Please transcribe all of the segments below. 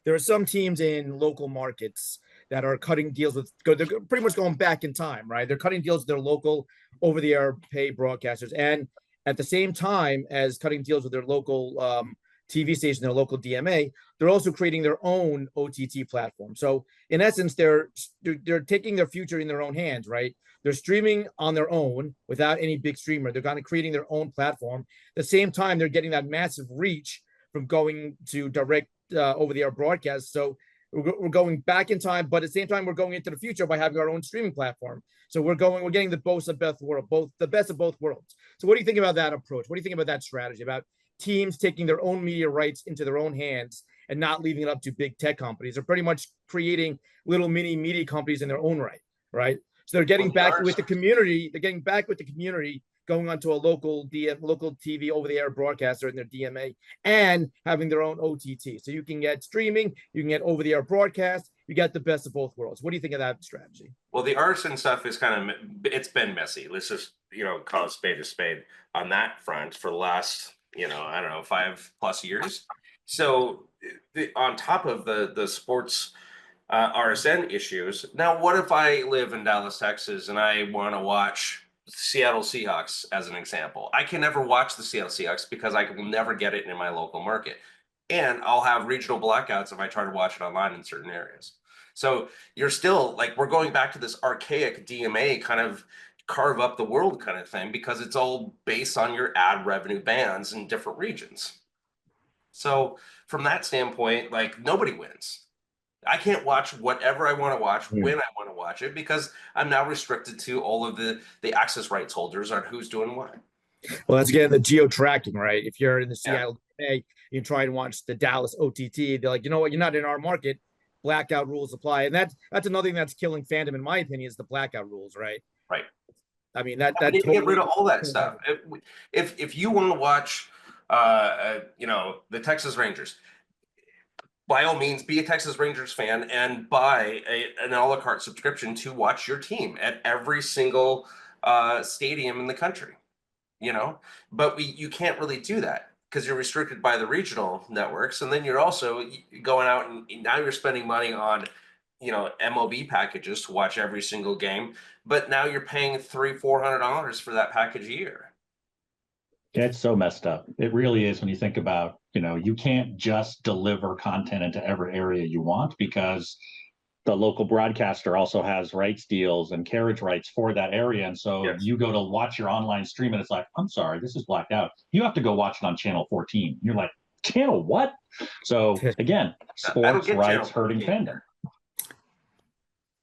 there are some teams in local markets that are cutting deals with, they're pretty much going back in time, right? They're cutting deals with their local over-the-air pay broadcasters, and at the same time as cutting deals with their local TV station, their local DMA, they're also creating their own OTT platform. So in essence, they're taking their future in their own hands, right? They're streaming on their own without any big streamer. They're kind of creating their own platform. At the same time, they're getting that massive reach from going to direct over-the-air broadcast. So we're going back in time, but at the same time, we're going into the future by having our own streaming platform. So we're getting the best of both worlds. So what do you think about that approach? What do you think about that strategy, about teams taking their own media rights into their own hands and not leaving it up to big tech companies? They're pretty much creating little mini media companies in their own right, right? So they're getting back with the community. They're getting back with the community, going onto a local TV over-the-air broadcaster in their DMA and having their own OTT. So you can get streaming, you can get over-the-air broadcast. You get the best of both worlds. What do you think of that strategy? Well, the RSN stuff is it's been messy. Let's just, call a spade on that front for the last, I don't know, 5+ years. So on top of the sports RSN issues, now what if I live in Dallas, Texas, and I want to watch Seattle Seahawks as an example? I can never watch the Seattle Seahawks because I will never get it in my local market. And I'll have regional blackouts if I try to watch it online in certain areas. So you're still we're going back to this archaic DMA kind of carve up the world kind of thing, because it's all based on your ad revenue bands in different regions. So from that standpoint, nobody wins. I can't watch whatever I want to watch when I want to watch it, because I'm now restricted to all of the access rights holders on who's doing what. Well, that's again the geo tracking, right? If you're in the Seattle DMA, you try and watch the Dallas OTT, they're like, you know what, you're not in our market. Blackout rules apply, and that's another thing that's killing fandom, in my opinion, is the blackout rules, right? Right. I mean that totally get rid of all that stuff. If you want to watch, the Texas Rangers, by all means, be a Texas Rangers fan and buy an a la carte subscription to watch your team at every single stadium in the country. But you can't really do that, because you're restricted by the regional networks, and then you're also going out and now you're spending money on, MLB packages to watch every single game, but now you're paying $300-400 for that package a year. Yeah, it's so messed up. It really is, when you think about, you can't just deliver content into every area you want, because the local broadcaster also has rights deals and carriage rights for that area. And so you go to watch your online stream and it's like, I'm sorry, this is blacked out. You have to go watch it on channel 14. You're like, channel what? So again, sports rights hurting fandom.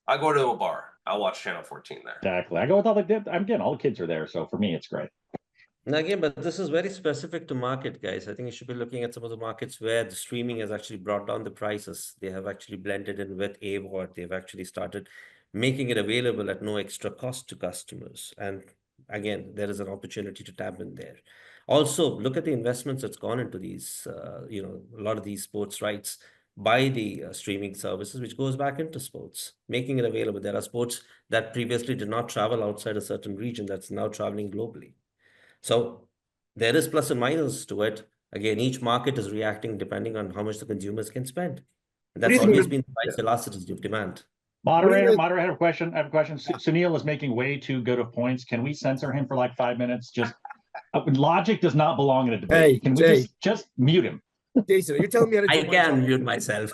I go to a bar, I'll watch channel 14 there. Exactly. I go with all the kids are there. So for me, it's great. Now again, but this is very specific to market, guys. I think you should be looking at some of the markets where the streaming has actually brought down the prices. They have actually blended in with AVOD. They've actually started making it available at no extra cost to customers. And again, there is an opportunity to tap in there. Also, look at the investments that's gone into these, a lot of these sports rights by the streaming services, which goes back into sports, making it available. There are sports that previously did not travel outside a certain region that's now traveling globally. So there is plus and minus to it. Again, each market is reacting depending on how much the consumers can spend. And that's always been the price elasticity of demand. Moderator, I have a question. Sunil is making way too good of points. Can we censor him for 5 minutes? Just logic does not belong in a debate. Can we just mute him? Jason, you're telling me how to do I can mute myself.